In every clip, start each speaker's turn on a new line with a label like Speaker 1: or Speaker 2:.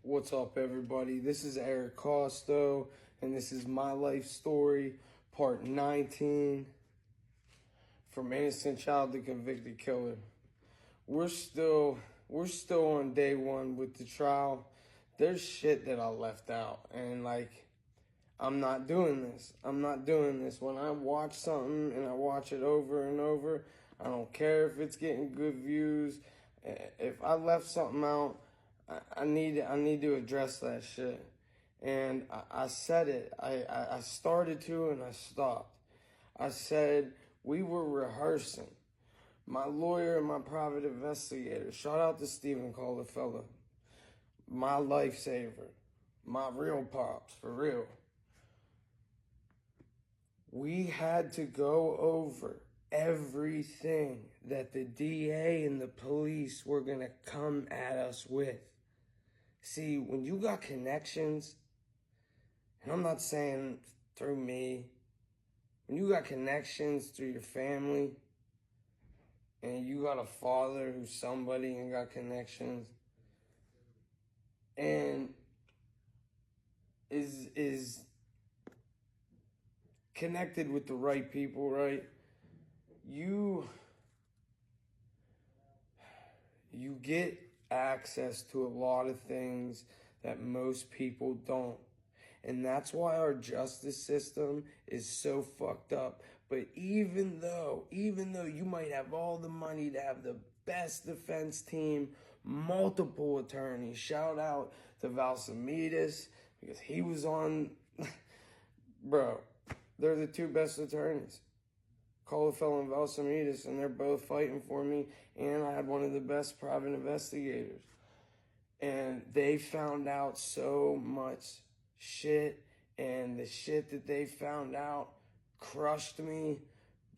Speaker 1: What's up, everybody? This is Eric Costo, and this is my life story, part 19, from innocent child to convicted killer. We're still on day one with the trial. There's shit that I left out, and I'm not doing this. When I watch something and I watch it over and over, I don't care if it's getting good views. If I left something out, I need to address that shit. And I said it. I started to and I stopped. I said we were rehearsing. My lawyer and my private investigator, shout out to Stephen Colafella, my lifesaver, my real pops, for real. We had to go over everything that the DA and the police were going to come at us with. See, when you got connections, and I'm not saying through me, when you got connections through your family, and you got a father who's somebody and got connections, and is connected with the right people, right? You get access to a lot of things that most people don't. And that's why our justice system is so fucked up. But even though you might have all the money to have the best defense team, multiple attorneys, shout out to Valsamidas, because he was on, bro, they're the two best attorneys. Colafella and Valsamidas, and they're both fighting for me, and I had one of the best private investigators. And they found out so much shit, and the shit that they found out crushed me,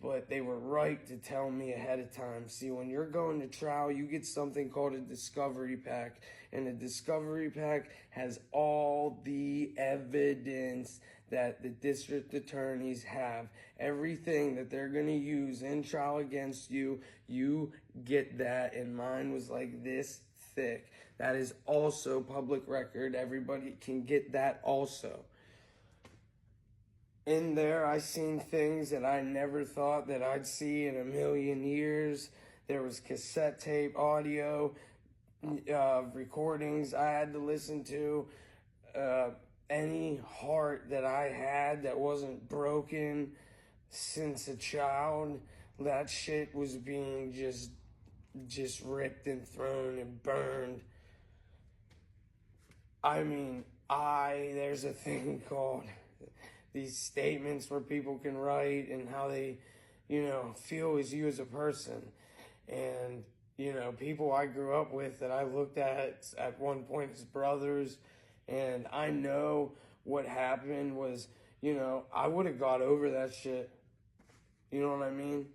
Speaker 1: but they were right to tell me ahead of time. See, when you're going to trial, you get something called a discovery pack, and a discovery pack has all the evidence that the district attorneys have. Everything that they're going to use in trial against you, you get that, and mine was like this thick. That is also public record. Everybody can get that also. In there, I seen things that I never thought that I'd see in a million years. There was cassette tape, audio, recordings I had to listen to. Any heart that I had that wasn't broken since a child, that shit was being just ripped and thrown and burned. I mean, there's a thing called these statements where people can write and how they, feel as you as a person. And, people I grew up with that I looked at one point as brothers. And I know what happened was, I would have got over that shit. You know what I mean?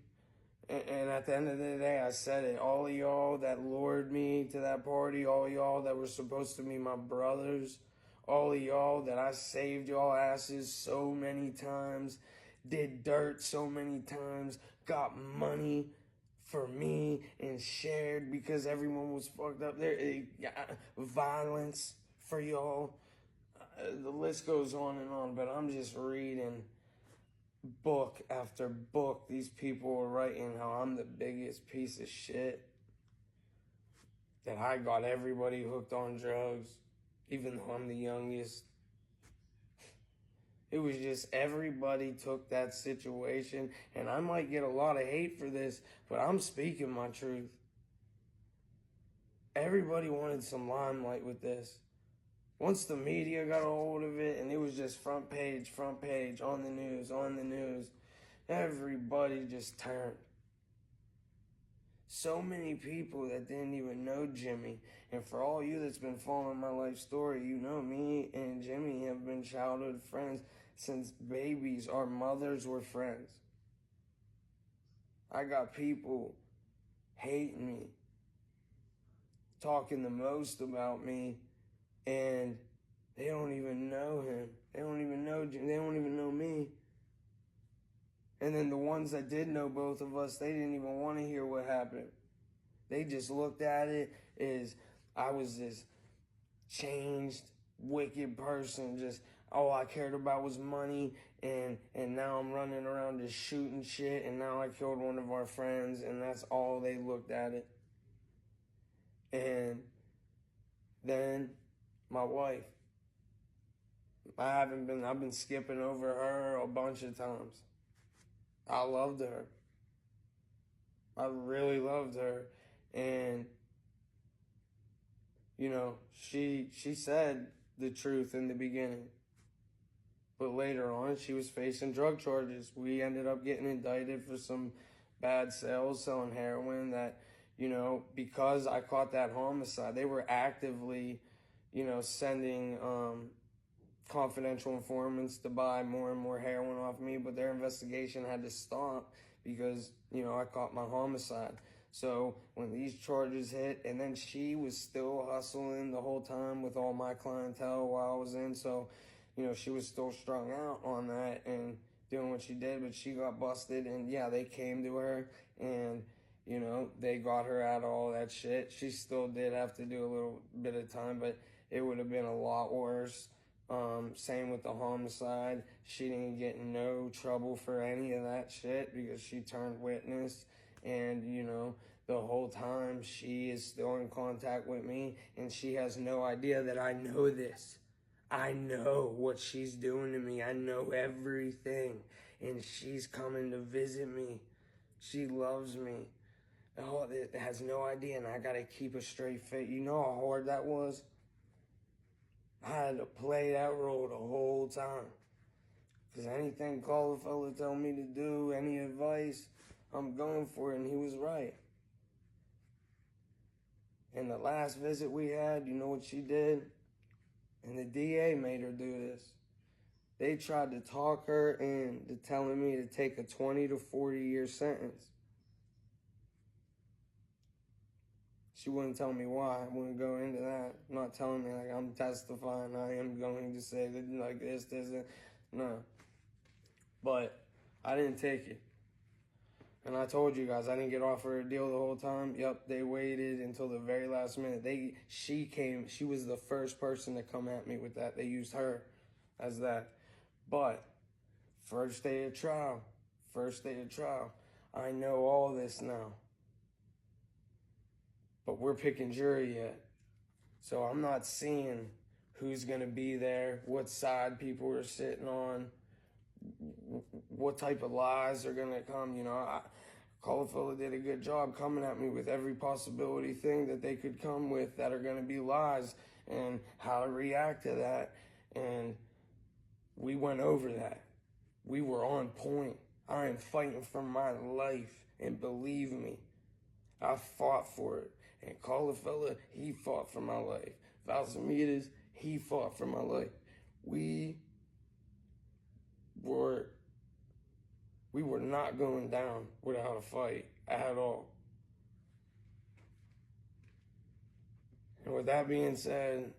Speaker 1: And at the end of the day, I said it. All of y'all that lured me to that party, all of y'all that were supposed to be my brothers, all of y'all that I saved y'all asses so many times, did dirt so many times, got money for me and shared because everyone was fucked up there. Violence for y'all. The list goes on, but I'm just reading book after book. These people are writing how I'm the biggest piece of shit, that I got everybody hooked on drugs, even though I'm the youngest. It was just everybody took that situation, and I might get a lot of hate for this, but I'm speaking my truth. Everybody wanted some limelight with this. Once the media got a hold of it and it was just front page, on the news, everybody just turned. So many people that didn't even know Jimmy. And for all you that's been following my life story, you know me and Jimmy have been childhood friends since babies. Our mothers were friends. I got people hating me, talking the most about me, and they don't even know him. They don't even know Jimmy. They don't even know me. And then the ones that did know both of us, they didn't even want to hear what happened. They just looked at it as I was this changed, wicked person. Just all I cared about was money, and now I'm running around just shooting shit, and now I killed one of our friends, and that's all they looked at it. And then my wife. I've been skipping over her a bunch of times. I loved her. I really loved her. And, you know, she said the truth in the beginning. But later on, she was facing drug charges. We ended up getting indicted for some bad sales, selling heroin that, you know, because I caught that homicide, they were actively, you know, sending confidential informants to buy more and more heroin off me, but their investigation had to stop because, you know, I caught my homicide. So when these charges hit, and then she was still hustling the whole time with all my clientele while I was in, so, you know, she was still strung out on that and doing what she did, but she got busted, and yeah, they came to her, and, you know, they got her out of all that shit. She still did have to do a little bit of time, but it would have been a lot worse. Same with the homicide. She didn't get in no trouble for any of that shit because she turned witness. And, you know, the whole time she is still in contact with me, and she has no idea that I know this. I know what she's doing to me. I know everything. And she's coming to visit me. She loves me. Oh, it has no idea, and I gotta keep a straight face. You know how hard that was? I had to play that role the whole time. Because anything Call the fella tell me to do, any advice, I'm going for it, and he was right. And the last visit we had, you know what she did? And the DA made her do this. They tried to talk her into telling me to take a 20 to 40 year sentence. She wouldn't tell me why. I wouldn't go into that. Not telling me, like, I'm testifying. I am going to say that, like, this, and no. But I didn't take it. And I told you guys, I didn't get offered a deal the whole time. Yep, they waited until the very last minute. She was the first person to come at me with that. They used her as that. But first day of trial, I know all this now. But we're picking jury yet. So I'm not seeing who's going to be there, what side people are sitting on, what type of lies are going to come. You know, Caulifella did a good job coming at me with every possibility thing that they could come with that are going to be lies and how to react to that. And we went over that. We were on point. I am fighting for my life, and believe me, I fought for it. And Caulifella, he fought for my life. Valsamitas, he fought for my life. We were not going down without a fight at all. And with that being said,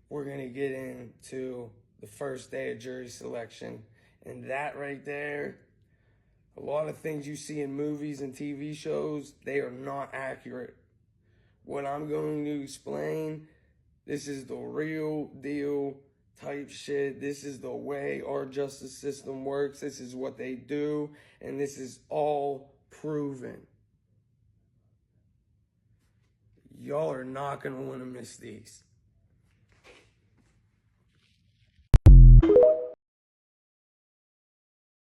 Speaker 1: we're going to get into the first day of jury selection. And that right there, a lot of things you see in movies and TV shows, they are not accurate. What I'm going to explain, this is the real deal type shit. This is the way our justice system works. This is what they do. And this is all proven. Y'all are not going to want to miss these.